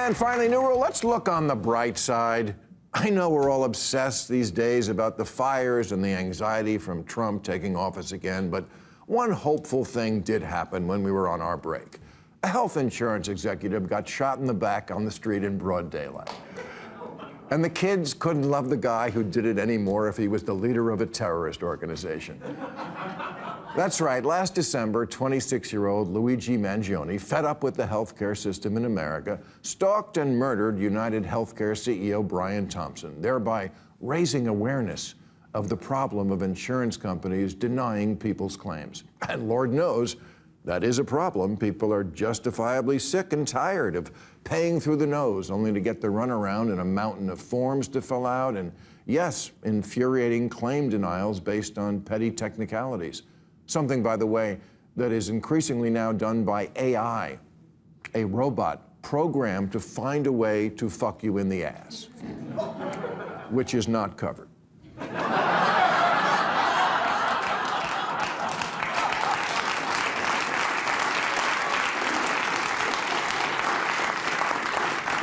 And finally, new rule, let's look on the bright side. I know we're all obsessed these days about the fires and the anxiety from Trump taking office again, but one hopeful thing did happen when we were on our break. A health insurance executive got shot in the back on the street in broad daylight. And the kids couldn't love the guy who did it anymore if he was the leader of a terrorist organization. That's right, last December, 26-year-old Luigi Mangione, fed up with the healthcare system in America, stalked and murdered United Healthcare CEO Brian Thompson, thereby raising awareness of the problem of insurance companies denying people's claims. And Lord knows, that is a problem. People are justifiably sick and tired of paying through the nose only to get the runaround in a mountain of forms to fill out and, yes, infuriating claim denials based on petty technicalities. Something, by the way, that is increasingly now done by AI, a robot programmed to find a way to fuck you in the ass, which is not covered.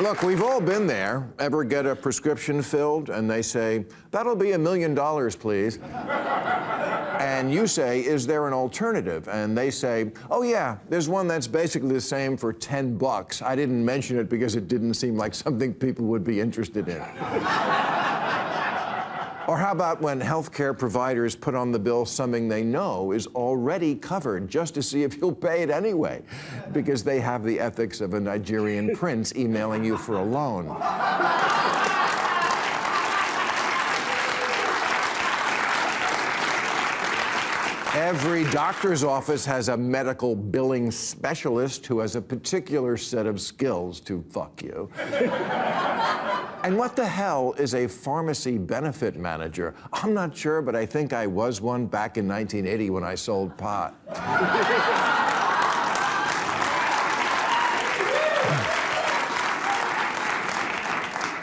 Look, we've all been there. Ever get a prescription filled and they say, "That'll be $1 million, please." And you say, "Is there an alternative?" And they say, "Oh yeah, there's one that's basically the same for $10. I didn't mention it because it didn't seem like something people would be interested in." Or how about when healthcare providers put on the bill something they know is already covered just to see if you'll pay it anyway, because they have the ethics of a Nigerian prince emailing you for a loan. Every doctor's office has a medical billing specialist who has a particular set of skills to fuck you. And what the hell is a pharmacy benefit manager? I'm not sure, but I think I was one back in 1980 when I sold pot.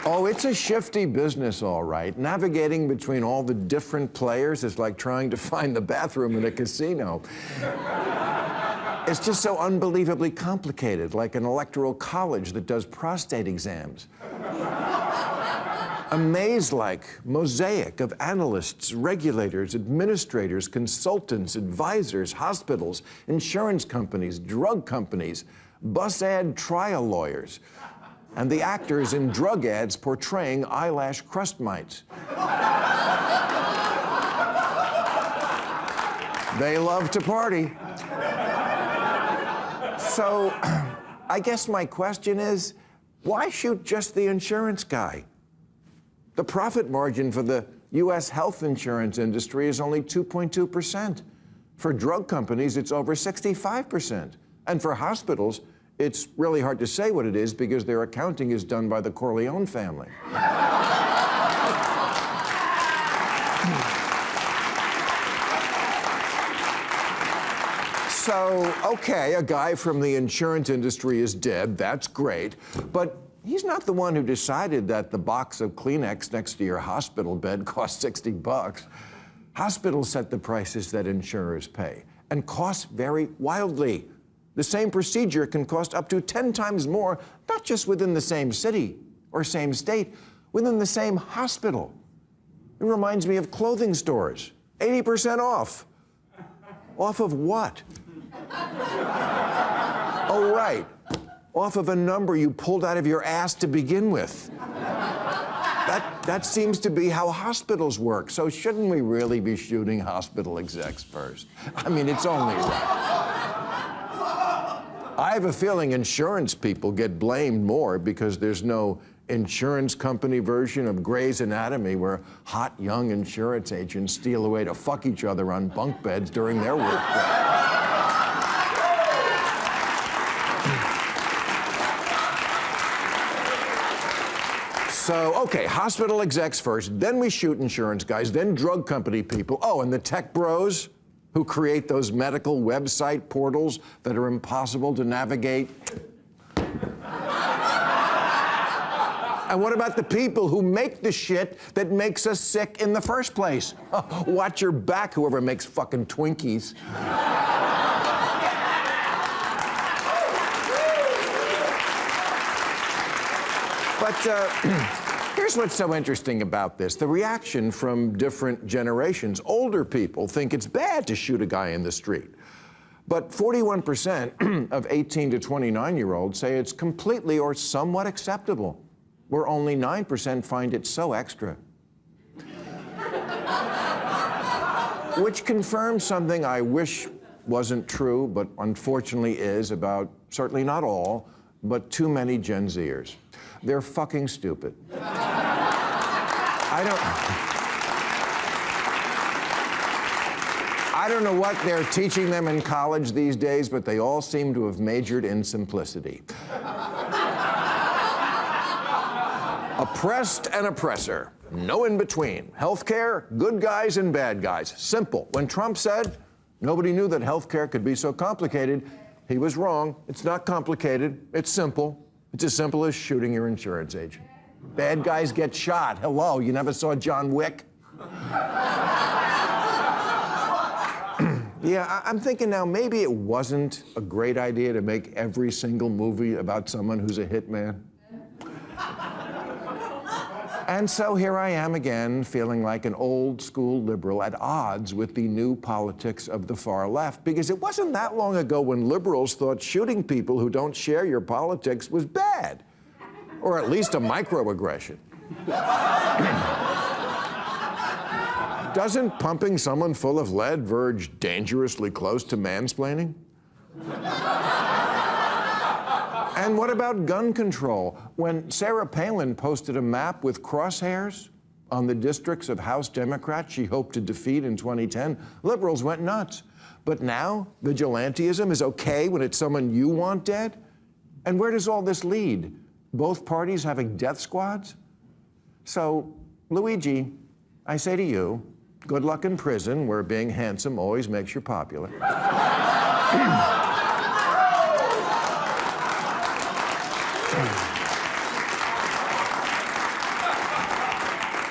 Oh, it's a shifty business, all right. Navigating between all the different players is like trying to find the bathroom in a casino. It's just so unbelievably complicated, like an electoral college that does prostate exams. A maze-like mosaic of analysts, regulators, administrators, consultants, advisors, hospitals, insurance companies, drug companies, bus ad trial lawyers, and the actors in drug ads portraying eyelash crust mites. They love to party. So, I guess my question is, why shoot just the insurance guy? The profit margin for the U.S. health insurance industry is only 2.2%. For drug companies, it's over 65%. And for hospitals, it's really hard to say what it is because their accounting is done by the Corleone family. So, okay, a guy from the insurance industry is dead, that's great, but he's not the one who decided that the box of Kleenex next to your hospital bed costs $60. Hospitals set the prices that insurers pay, and costs vary wildly. The same procedure can cost up to 10 times more, not just within the same city or same state, within the same hospital. It reminds me of clothing stores. 80% off. Off of what? Oh, right. Off of a number you pulled out of your ass to begin with. That seems to be how hospitals work. So shouldn't we really be shooting hospital execs first? I mean, it's only right. I have a feeling insurance people get blamed more because there's no insurance company version of Grey's Anatomy where hot young insurance agents steal away to fuck each other on bunk beds during their workday. So, okay, hospital execs first, then we shoot insurance guys, then drug company people. Oh, and the tech bros who create those medical website portals that are impossible to navigate. And what about the people who make the shit that makes us sick in the first place? Oh, watch your back, whoever makes fucking Twinkies. But here's what's so interesting about this. The reaction from different generations. Older people think it's bad to shoot a guy in the street. But 41% of 18 to 29-year-olds say it's completely or somewhat acceptable, where only 9% find it so extra. Which confirms something I wish wasn't true, but unfortunately is about, certainly not all, but too many Gen Zers. They're fucking stupid. I don't know what they're teaching them in college these days, but they all seem to have majored in simplicity. Oppressed and oppressor. No in between. Healthcare, good guys and bad guys. Simple. When Trump said nobody knew that healthcare could be so complicated, he was wrong. It's not complicated. It's simple. It's as simple as shooting your insurance agent. Bad guys get shot. Hello, you never saw John Wick? Yeah, I'm thinking now maybe it wasn't a great idea to make every single movie about someone who's a hitman. And so here I am again, feeling like an old school liberal at odds with the new politics of the far left, because it wasn't that long ago when liberals thought shooting people who don't share your politics was bad, or at least a microaggression. Doesn't pumping someone full of lead verge dangerously close to mansplaining? And what about gun control? When Sarah Palin posted a map with crosshairs on the districts of House Democrats she hoped to defeat in 2010, liberals went nuts. But now, vigilantism is okay when it's someone you want dead? And where does all this lead? Both parties having death squads? So, Luigi, I say to you, good luck in prison, where being handsome always makes you popular.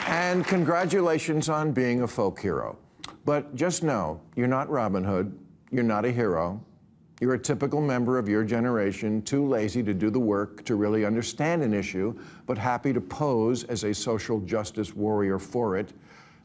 And congratulations on being a folk hero. But just know, you're not Robin Hood, you're not a hero. You're a typical member of your generation, too lazy to do the work to really understand an issue, but happy to pose as a social justice warrior for it.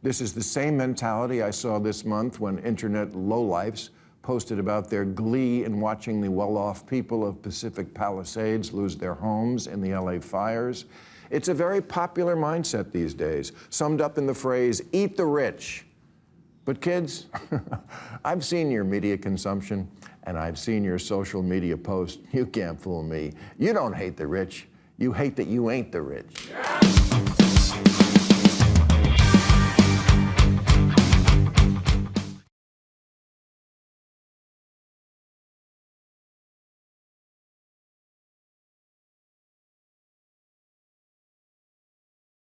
This is the same mentality I saw this month when internet lowlifes posted about their glee in watching the well-off people of Pacific Palisades lose their homes in the LA fires. It's a very popular mindset these days, summed up in the phrase, eat the rich. But kids, I've seen your media consumption, and I've seen your social media posts. You can't fool me. You don't hate the rich. You hate that you ain't the rich.